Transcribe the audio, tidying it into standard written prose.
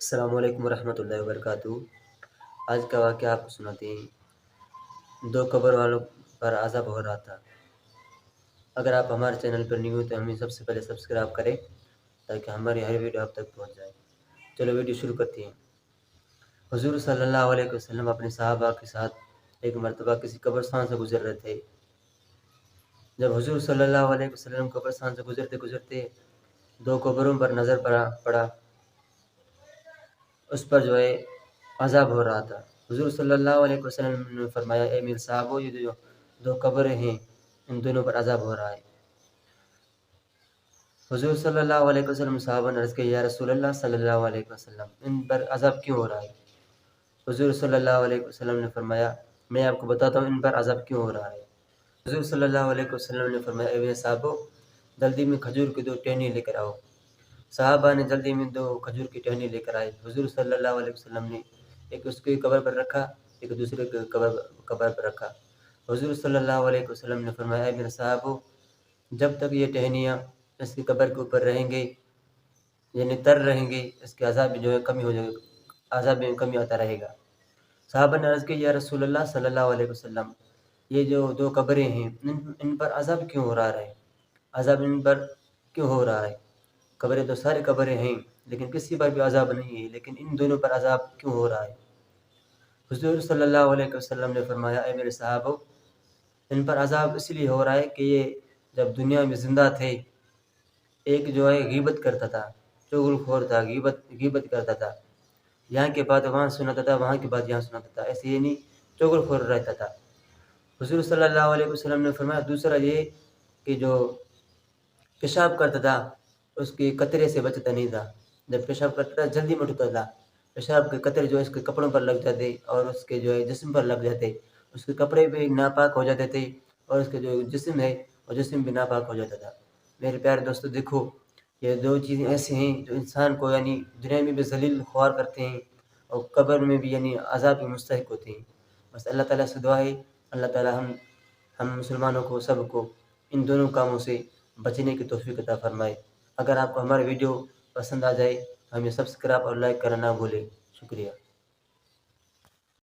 السلام علیکم ورحمۃ اللہ وبرکاتہ۔ آج کا واقعہ آپ کو سناتے ہیں۔ دو قبر والوں پر عذاب ہو رہا تھا۔ اگر آپ ہمارے چینل پر نیو ہیں تو ہمیں سب سے پہلے سبسکرائب کریں تاکہ ہماری ہر ویڈیو آپ تک پہنچ جائے۔ چلو ویڈیو شروع کرتے ہیں۔ حضور صلی اللہ علیہ وسلم اپنے صحابہ کے ساتھ ایک مرتبہ کسی قبرستان سے گزر رہے تھے۔ جب حضور صلی اللہ علیہ وسلم قبرستان سے گزرتے گزرتے دو قبروں پر نظر پڑا، اس پر عذاب ہو رہا تھا۔ حضور صلی اللہ علیہ وسلم نے فرمایا، اے میرے صحابو، یہ جو دو قبریں ہیں ان دونوں پر عذاب ہو رہا ہے۔ حضور صلی اللہ علیہ وسلم صحابہ نے عرض کیا، یا رسول اللہ صلی اللہ علیہ وسلم، ان پر عذاب کیوں ہو رہا ہے؟ حضور صلی اللہ علیہ وسلم نے فرمایا، میں آپ کو بتاتا ہوں ان پر عذاب کیوں ہو رہا ہے۔ حضور صلی اللہ علیہ وسلم نے فرمایا، اے میرے صحابو، جلدی میں کھجور کی دو ٹہنی لے کر آؤ۔ صحابہ نے جلدی میں دو کھجور کی ٹہنی لے کر آئے۔ حضور صلی اللہ علیہ وسلم نے ایک اس کی قبر پر رکھا، ایک دوسرے کی قبر پر رکھا۔ حضور صلی اللہ علیہ وسلم نے فرمایا، اے میرے صحابو، جب تک یہ ٹہنیاں اس کی قبر کے اوپر رہیں گے، یعنی تر رہیں گے، اس کے عذاب میں کمی ہو جائے گی، عذاب میں کمی آتا رہے گا۔ صحابہ نے عرض کیا، یا رسول اللہ صلی اللہ علیہ وسلم، یہ جو دو قبریں ہیں ان پر عذاب کیوں ہو رہا ہے؟ عذاب ان پر کیوں ہو رہا ہے؟ قبریں تو ساری قبریں ہیں لیکن کسی پر بھی عذاب نہیں ہے، لیکن ان دونوں پر عذاب کیوں ہو رہا ہے؟ حضور صلی اللہ علیہ وسلم نے فرمایا، اے میرے صحابو، ان پر عذاب اس لیے ہو رہا ہے کہ یہ جب دنیا میں زندہ تھے، ایک غیبت کرتا تھا، چغل خور تھا، غیبت کرتا تھا، یہاں کے بات وہاں سناتا تھا، وہاں کی بات یہاں سناتا تھا، ایسے یہ نہیں چغل خور رہتا تھا۔ حضور صلی اللہ علیہ وسلم نے فرمایا، دوسرا یہ کہ جو پیشاب کرتا تھا اس کے قطرے سے بچتا نہیں تھا، جب پیشاب کرتا تھا جلدی میں اٹھتا تھا، پیشاب کے قطرے اس کے کپڑوں پر لگ جاتے اور اس کے جسم پر لگ جاتے، اس کے کپڑے بھی ناپاک ہو جاتے تھے اور اس کے جسم ہے وہ جسم بھی ناپاک ہو جاتا تھا۔ میرے پیارے دوستو، دیکھو یہ دو چیزیں ایسے ہیں جو انسان کو دنیا میں بھی ذلیل خوار کرتے ہیں اور قبر میں بھی عذاب کے مستحق ہوتے ہیں۔ بس اللہ تعالیٰ سے دعا ہے، اللہ تعالیٰ ہم مسلمانوں کو سب کو ان دونوں کاموں سے بچنے کی توفیق عطا فرمائے۔ اگر آپ کو ہماری ویڈیو پسند آ جائے ہمیں سبسکرائب اور لائک کرنا نہ بھولیں۔ شکریہ۔